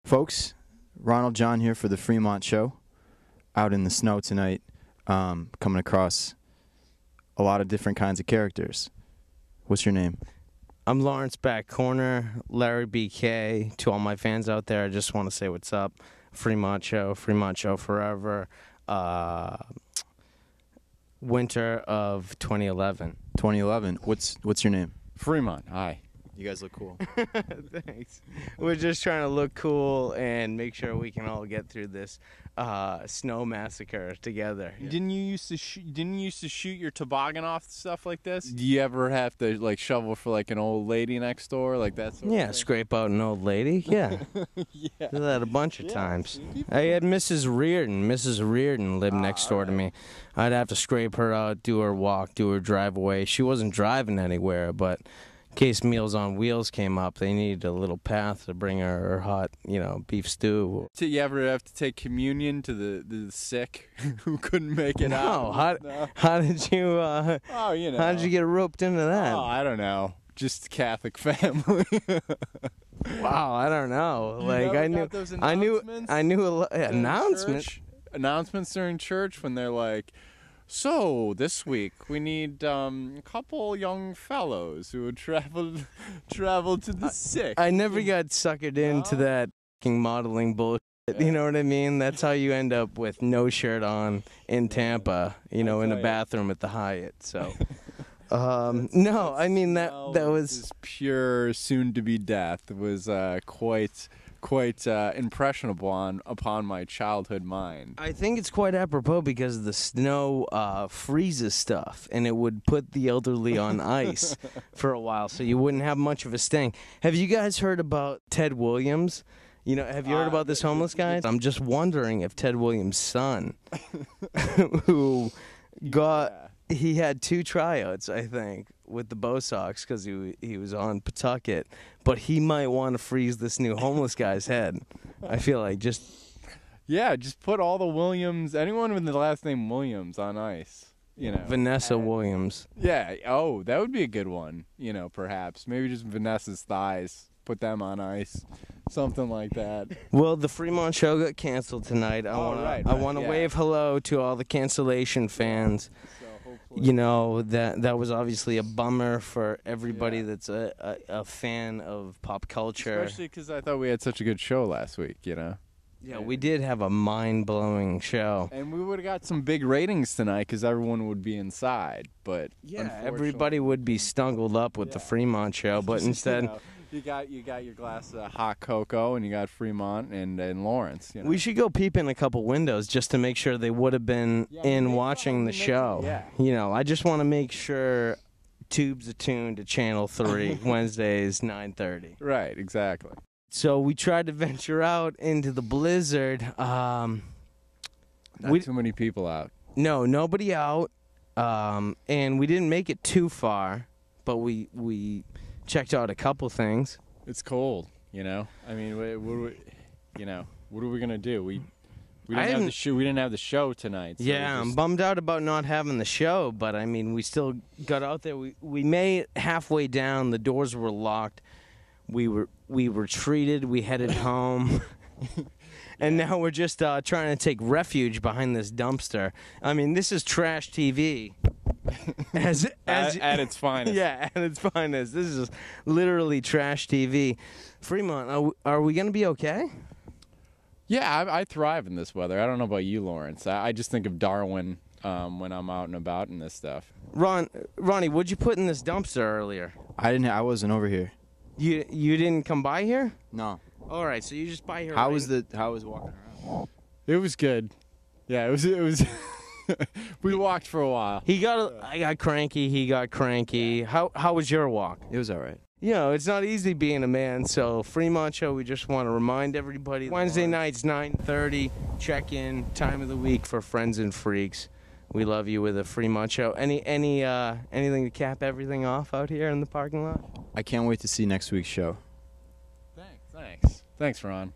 Folks, Ronald John here for the Freemont show. Out in the snow tonight, coming across a lot of different kinds of characters. What's your name? I'm Lawrence Backcorner, Larry BK. To all my fans out there, I just want to say what's up. Freemont show forever. Winter of 2011. 2011. What's your name? Fremont. Hi. You guys look cool. Thanks. We're just trying to look cool and make sure we can all get through this snow massacre together. Yeah. Didn't you used to shoot your toboggan off stuff like this? Do you ever have to like shovel for like an old lady next door, like that sort of thing? Scrape out an old lady. Yeah. Yeah. Did that a bunch of times. I had Mrs. Reardon. Mrs. Reardon lived next door to me. I'd have to scrape her out, do her walk, do her drive away. She wasn't driving anywhere, but in case Meals on Wheels came up, they needed a little path to bring her hot, beef stew. Did you ever have to take communion to the sick who couldn't make it out? How did you? How did you get roped into that? Oh, I don't know. Just Catholic family. Wow, I don't know. I knew announcements. Announcements during church when they're like, so this week we need a couple young fellows who would travel to the sick. I never got suckered into that f***ing modeling bullshit. Yeah. You know what I mean? That's how you end up with no shirt on in Tampa. In a bathroom at the Hyatt. So, no, I mean that was pure soon-to-be death. It was quite impressionable upon my childhood mind. I think it's quite apropos because the snow freezes stuff, and it would put the elderly on ice for a while, so you wouldn't have much of a sting. Have you guys heard about Ted Williams? Have you heard about this homeless guy? I'm just wondering if Ted Williams' son, who he had 2 tryouts, I think, with the Bo Sox because he was on Pawtucket, but he might want to freeze this new homeless guy's head. I feel like just put all the Williams, anyone with the last name Williams, on ice. Vanessa Williams. Yeah. Oh, that would be a good one. Perhaps maybe just Vanessa's thighs. Put them on ice. Something like that. Well, the Fremont show got canceled tonight. I want to wave hello to all the cancellation fans. That was obviously a bummer for everybody that's a fan of pop culture. Especially because I thought we had such a good show last week, Yeah, we did have a mind-blowing show. And we would have got some big ratings tonight because everyone would be inside. But everybody would be snuggled up with the Fremont show, but instead... You got your glass of hot cocoa, and you got Fremont and Lawrence. We should go peep in a couple windows just to make sure they would have been watching the show. Yeah. I just want to make sure tubes attuned to Channel 3 Wednesdays 9:30. Right, exactly. So we tried to venture out into the blizzard. Not too many people out. No, nobody out, and we didn't make it too far, but we checked out a couple things. It's cold, I mean, what are we gonna do? We didn't have the show tonight. So I'm bummed out about not having the show, but I mean, we still got out there. We made it halfway down. The doors were locked. We retreated. We headed home. And now we're just trying to take refuge behind this dumpster. I mean, this is trash TV. At its finest. Yeah, at its finest. This is literally trash TV. Fremont, are we going to be okay? Yeah, I thrive in this weather. I don't know about you, Lawrence. I just think of Darwin when I'm out and about and this stuff. Ronnie, what'd you put in this dumpster earlier? I wasn't over here. You didn't come by here? No. All right, so you just by here. How was walking around? It was good. Yeah, it was. We walked for a while. I got cranky. He got cranky. How was your walk? It was all right. It's not easy being a man. So Fremont show. We just want to remind everybody. Wednesday nights 9:30. Check in. Time of the week for friends and freaks. We love you with a Fremont show. Anything to cap everything off out here in the parking lot? I can't wait to see next week's show. Thanks, Ron.